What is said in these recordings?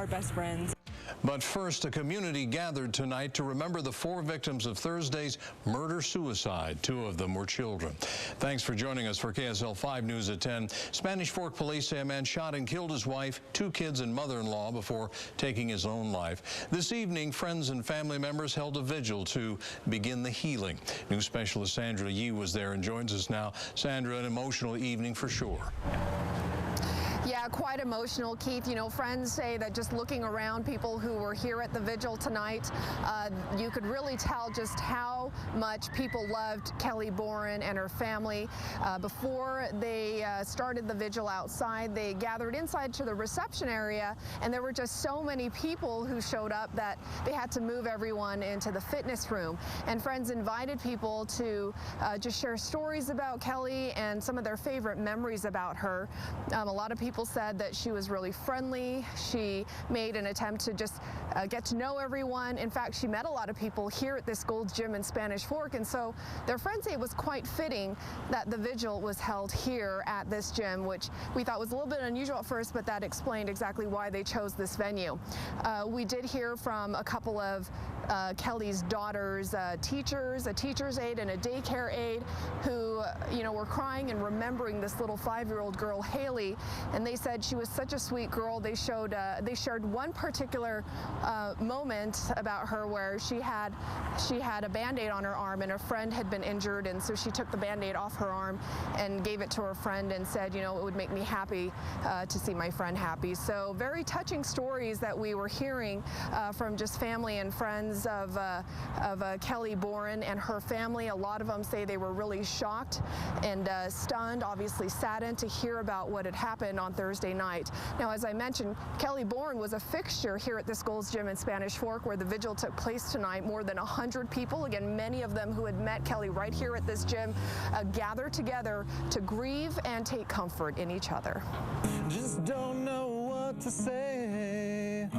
our best friends. But first, a community gathered tonight to remember the 4 victims of Thursday's murder-suicide. 2 of them were children. Thanks for joining us for KSL 5 News at 10. Spanish Fork police say a man shot and killed his wife, 2 kids, and mother-in-law before taking his own life. This evening, friends and family members held a vigil to begin the healing. News specialist Sandra Yee was there and joins us now. Sandra, an emotional evening for sure. Yeah, quite emotional, Keith. You know, friends say that just looking around, people who were here at the vigil tonight, you could really tell just how much people loved Kelly Boren and her family. Before they started the vigil outside, they gathered inside to the reception area, and there were just so many people who showed up that they had to move everyone into the fitness room. And friends invited people to just share stories about Kelly and some of their favorite memories about her. A lot of people said that she was really friendly. She made an attempt to just get to know everyone. In fact, she met a lot of people here at this Gold's Gym in Spanish Fork, and so their friends say it was quite fitting that the vigil was held here at this gym, which we thought was a little bit unusual at first, but that explained exactly why they chose this venue. We did hear from a couple of Kelly's daughters, teachers, a teacher's aide and a daycare aide, who, you know, were crying and remembering this little 5-year-old girl, Haley, and they said she was such a sweet girl. They shared one particular moment about her where she had a Band-Aid on her arm, and a friend had been injured, and so she took the Band-Aid off her arm and gave it to her friend and said, you know, it would make me happy to see my friend happy. So very touching stories that we were hearing from just family and friends of Kelly Boren and her family. A lot of them say they were really shocked and stunned, obviously saddened to hear about what had happened on Thursday night. Now, as I mentioned, Kelly Boren was a fixture here at this Gold's Gym in Spanish Fork where the vigil took place tonight. More than 100 people, again, many of them who had met Kelly right here at this gym, gathered together to grieve and take comfort in each other. Just don't know what to say.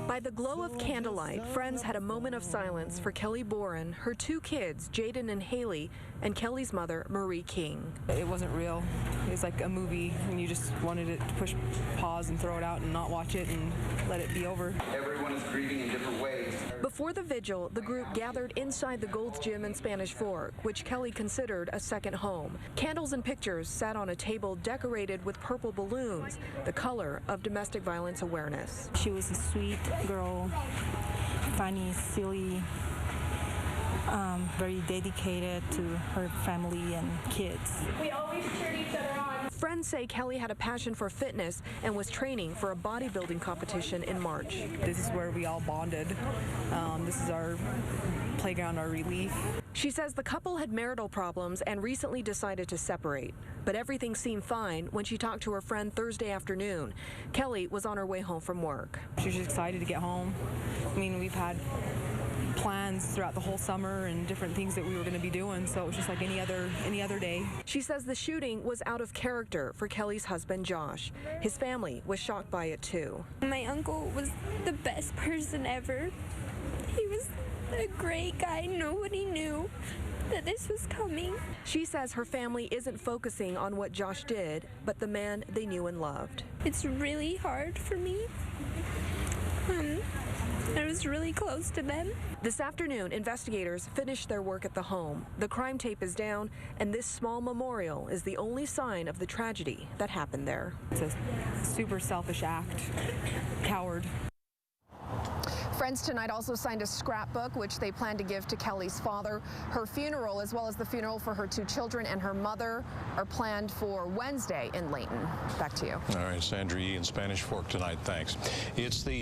By the glow of candlelight, friends had a moment of silence for Kelly Boren, her 2 kids, Jaden and Haley, and Kelly's mother, Marie King. It wasn't real. It was like a movie, and you just wanted it to push pause and throw it out and not watch it and let it be over. Everyone is grieving in different ways. Before the vigil, the group gathered inside the Gold's Gym in Spanish Fork, which Kelly considered a second home. Candles and pictures sat on a table decorated with purple balloons, the color of domestic violence awareness. She was a sweet girl, funny, silly, very dedicated to her family and kids. We always cheered each other on. Friends say Kelly had a passion for fitness and was training for a bodybuilding competition in March. This is where we all bonded. This is our playground, our relief. She says the couple had marital problems and recently decided to separate. But everything seemed fine when she talked to her friend Thursday afternoon. Kelly was on her way home from work. She was just excited to get home. I mean, we've had plans throughout the whole summer and different things that we were going to be doing, so it was just like any other day. She says the shooting was out of character for Kelly's husband, Josh. His family was shocked by it, too. My uncle was the best person ever. He was a great guy. Nobody knew that this was coming. She says her family isn't focusing on what Josh did, but the man they knew and loved. It's really hard for me. I was really close to them. This afternoon, investigators finished their work at the home. The crime tape is down, and this small memorial is the only sign of the tragedy that happened there. It's a super selfish act. Coward. Friends tonight also signed a scrapbook, which they plan to give to Kelly's father. Her funeral, as well as the funeral for her 2 children and her mother, are planned for Wednesday in Lindon. Back to you. All right, Sandra Yee in Spanish Fork tonight. Thanks. It's the